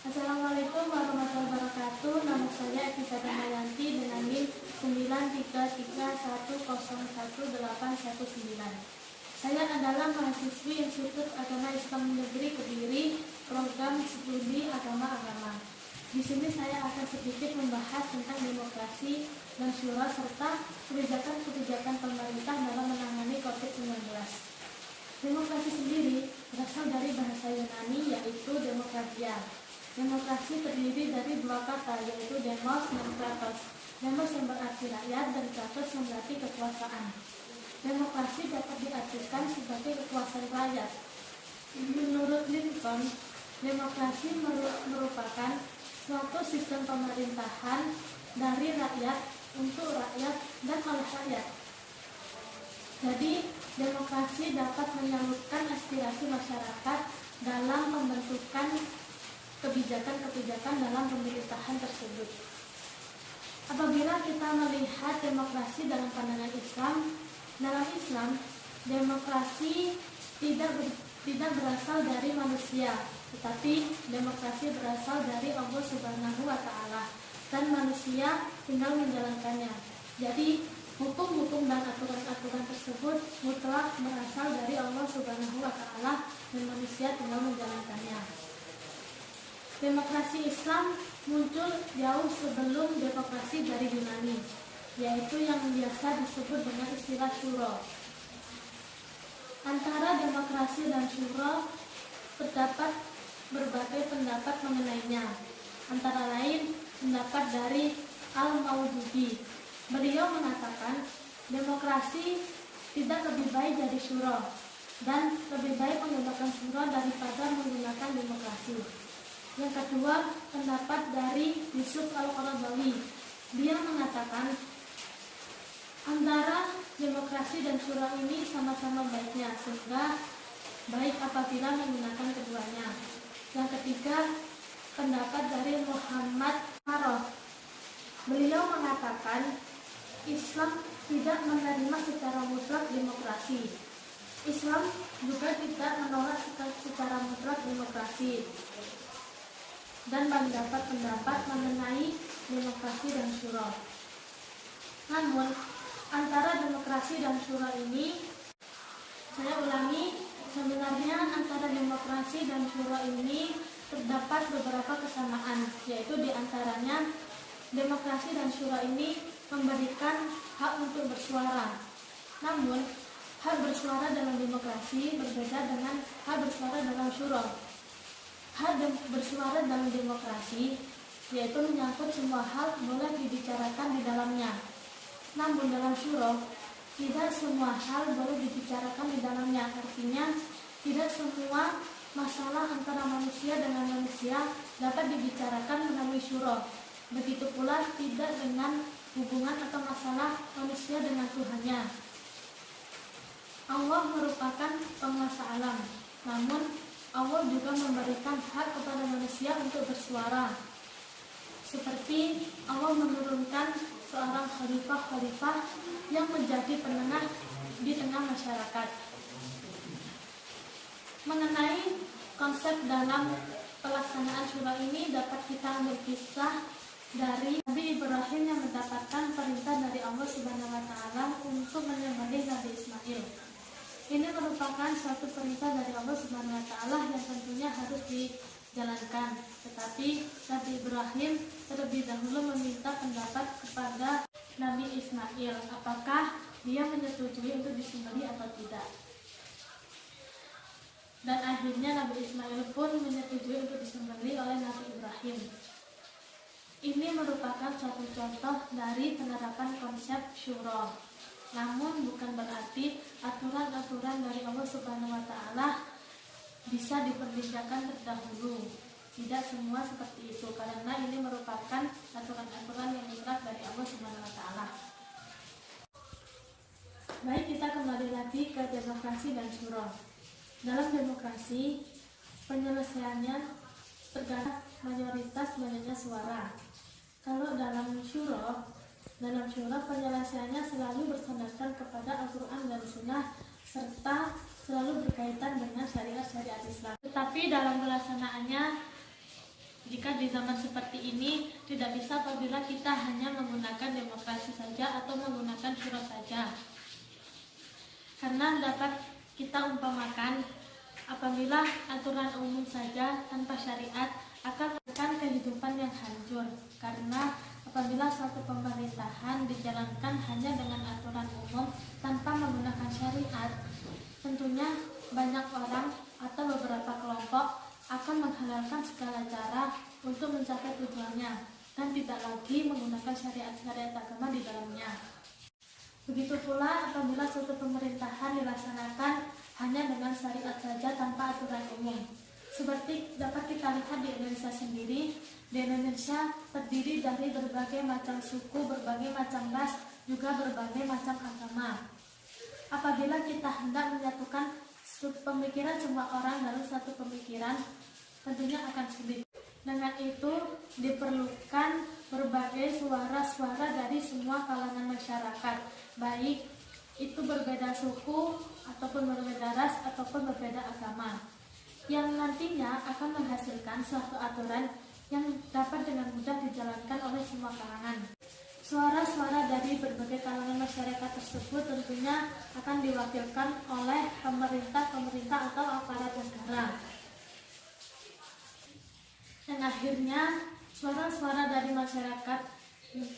Assalamualaikum warahmatullahi wabarakatuh. Nama saya Evita Damayanti dengan NIM 933101819. Saya adalah mahasiswi Institut Agama Islam Negeri Kediri, program studi agama-agama. Di sini saya akan sedikit membahas tentang demokrasi dan syura serta kebijakan-kebijakan pemerintah dalam menangani COVID-19. Demokrasi sendiri berasal dari bahasa Yunani yaitu demokratia. Demokrasi terdiri dari dua kata yaitu demos dan kratos. Demos yang berarti rakyat dan kratos yang berarti kekuasaan. Demokrasi dapat diartikan sebagai kekuasaan rakyat. Menurut Lincoln, demokrasi merupakan suatu sistem pemerintahan dari rakyat untuk rakyat dan oleh rakyat. Jadi, demokrasi dapat menyalurkan aspirasi masyarakat dalam pembentukan kebijakan-kebijakan dalam pemerintahan tersebut. Apabila kita melihat demokrasi dalam pandangan Islam, dalam Islam, demokrasi tidak berasal dari manusia, tetapi demokrasi berasal dari Allah Subhanahu wa Ta'ala, dan manusia tinggal menjalankannya. Jadi, hukum-hukum dan aturan-aturan tersebut mutlak berasal dari Allah Subhanahu wa Ta'ala dan manusia tinggal menjalankannya. Demokrasi Islam muncul jauh sebelum demokrasi dari Yunani, yaitu yang biasa disebut dengan istilah syuro. Antara demokrasi dan syuro terdapat berbagai pendapat mengenainya. Antara lain pendapat dari Al-Maududi. Beliau mengatakan demokrasi tidak lebih baik dari syuro dan lebih baik menggunakan syuro daripada menggunakan demokrasi. Yang kedua, pendapat dari Yusuf Al-Qaradawi. Dia mengatakan antara demokrasi dan syura ini sama-sama baiknya, sehingga baik apabila menggunakan keduanya. Yang ketiga, pendapat dari Muhammad Haroh. Beliau mengatakan Islam tidak menerima secara mutlak demokrasi. Islam juga tidak menolak secara mutlak demokrasi. Dan mendapat pendapat mengenai demokrasi dan syura. Namun, antara demokrasi dan syura ini, saya ulangi, sebenarnya antara demokrasi dan syura ini terdapat beberapa kesamaan, yaitu diantaranya demokrasi dan syura ini memberikan hak untuk bersuara. Namun, hak bersuara dalam demokrasi berbeda dengan hak bersuara dalam syura. Hak bersuara dalam demokrasi yaitu menyangkut semua hal boleh dibicarakan di dalamnya. Namun dalam syuro tidak semua hal boleh dibicarakan di dalamnya. Artinya tidak semua masalah antara manusia dengan manusia dapat dibicarakan melalui syuro. Begitu pula tidak dengan hubungan atau masalah manusia dengan Tuhannya. Allah merupakan penguasa alam. Namun Allah juga memberikan hak kepada manusia untuk bersuara. Seperti Allah menurunkan seorang khalifah yang menjadi penengah di tengah masyarakat. Mengenai konsep dalam pelaksanaan syura ini dapat kita ambil kisah dari Nabi Ibrahim yang mendapatkan perintah dari Allah Subhanahu wa Ta'ala untuk menyembelih Nabi Ismail. Ini merupakan suatu perintah dari Allah Subhanahu wa Ta'ala yang tentunya harus dijalankan. Tetapi Nabi Ibrahim terlebih dahulu meminta pendapat kepada Nabi Ismail, apakah dia menyetujui untuk disembelih atau tidak. Dan akhirnya Nabi Ismail pun menyetujui untuk disembelih oleh Nabi Ibrahim. Ini merupakan suatu contoh dari penerapan konsep syuro. Namun bukan berarti aturan-aturan dari Allah Subhanahu wa Ta'ala bisa diperbincangkan terdahulu. Tidak semua seperti itu, karena ini merupakan aturan-aturan yang mutlak dari Allah Subhanahu wa Ta'ala. Baik, kita kembali lagi ke demokrasi dan syuro. Dalam demokrasi, penyelesaiannya tergantung mayoritas banyaknya suara. Kalau dalam syuro penyelesaiannya selalu bersandarkan kepada Al-Quran dan Sunnah serta selalu berkaitan dengan syariat-syariat Islam. Tetapi dalam pelaksanaannya Jika di zaman seperti ini tidak bisa apabila kita hanya menggunakan demokrasi saja atau menggunakan syura saja. Karena dapat kita umpamakan apabila aturan umum saja tanpa syariat akan menekan kehidupan yang hancur. Karena apabila suatu pemerintahan dijalankan hanya dengan aturan umum tanpa menggunakan syariat, tentunya banyak orang atau beberapa kelompok akan menghalalkan segala cara untuk mencapai tujuannya dan tidak lagi menggunakan syariat-syariat agama di dalamnya. Begitu pula apabila suatu pemerintahan dilaksanakan hanya dengan syariat saja tanpa aturan umum. Seperti dapat kita lihat di Indonesia sendiri, di Indonesia terdiri dari berbagai macam suku, berbagai macam ras, juga berbagai macam agama. Apabila kita hendak menyatukan pemikiran semua orang dalam satu pemikiran, tentunya akan sulit. Dengan itu diperlukan berbagai suara-suara dari semua kalangan masyarakat, baik itu berbeda suku ataupun berbeda ras ataupun berbeda agama, yang nantinya akan menghasilkan suatu aturan yang dapat dengan mudah dijalankan oleh semua kalangan. Suara-suara dari berbagai kalangan masyarakat tersebut tentunya akan diwakilkan oleh pemerintah atau aparat negara. Dan akhirnya suara-suara dari masyarakat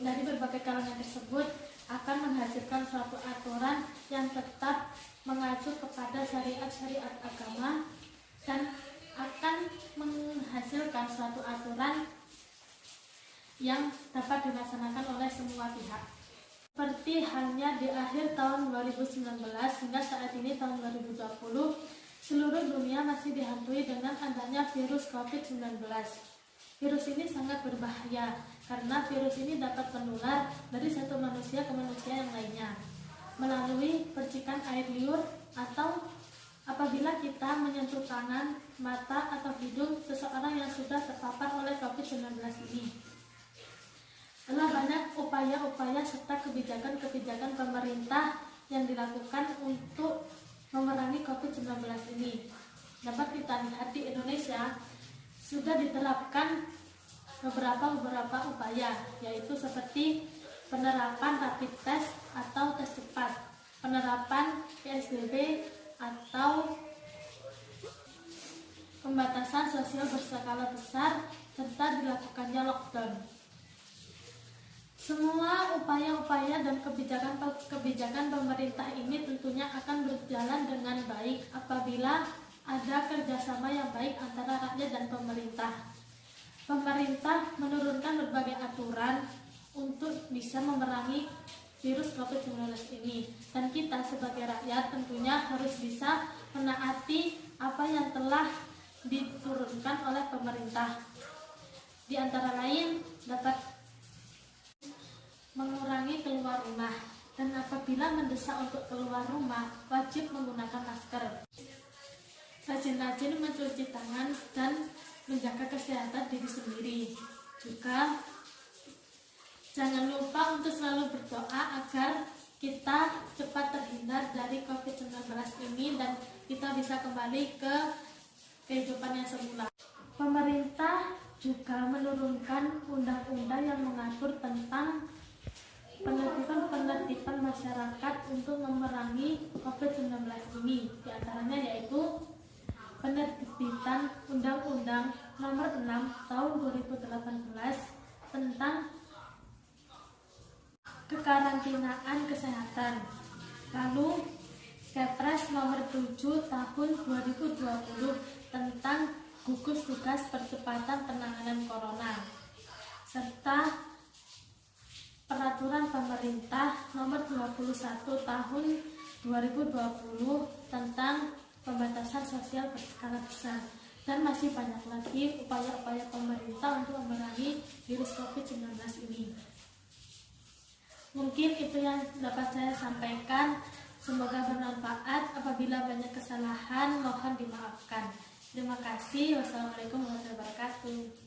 dari berbagai kalangan tersebut akan menghasilkan suatu aturan yang tetap mengacu kepada syariat-syariat agama dan akan menghasilkan suatu aturan yang dapat dilaksanakan oleh semua pihak. Seperti halnya di akhir tahun 2019 hingga saat ini tahun 2020, seluruh dunia masih dihantui dengan adanya virus COVID-19. Virus ini sangat berbahaya karena virus ini dapat menular dari satu manusia ke manusia yang lainnya melalui percikan air liur atau apabila kita menyentuh tangan, mata, atau hidung seseorang yang sudah terpapar oleh COVID-19 ini. Telah banyak upaya-upaya serta kebijakan-kebijakan pemerintah yang dilakukan untuk memerangi COVID-19 ini. Dapat kita lihat di Indonesia sudah diterapkan beberapa upaya, yaitu seperti penerapan rapid test atau tes cepat, penerapan PSBB atau pembatasan sosial berskala besar, serta dilakukannya lockdown. Semua upaya-upaya dan kebijakan pemerintah ini tentunya akan berjalan dengan baik apabila ada kerjasama yang baik antara rakyat dan pemerintah. Pemerintah menurunkan berbagai aturan untuk bisa memerangi virus COVID-19 ini, dan kita sebagai rakyat tentunya harus bisa menaati apa yang telah diturunkan oleh pemerintah. Di antara lain dapat mengurangi keluar rumah, dan apabila mendesak untuk keluar rumah wajib menggunakan masker. Rajin-rajin mencuci tangan dan menjaga kesehatan diri sendiri. Juga jangan lupa untuk selalu berdoa agar kita cepat terhindar dari COVID-19 ini dan kita bisa kembali ke kehidupan yang semula. Pemerintah juga menurunkan undang-undang yang mengatur tentang penertiban masyarakat untuk memerangi COVID-19 ini. Di antaranya yaitu penerbitan Undang-Undang Nomor 6 Tahun 2018 tentang kekarantinaan kesehatan. Lalu Kepres Nomor 7 Tahun 2020 tentang gugus tugas percepatan penanganan corona, serta Peraturan Pemerintah Nomor 21 Tahun 2020 tentang pembatasan sosial berskala besar, dan masih banyak lagi upaya-upaya pemerintah untuk memerangi virus COVID-19 ini. Mungkin itu yang dapat saya sampaikan. Semoga bermanfaat. Apabila banyak kesalahan mohon dimaafkan. Terima kasih. Wassalamualaikum warahmatullahi wabarakatuh.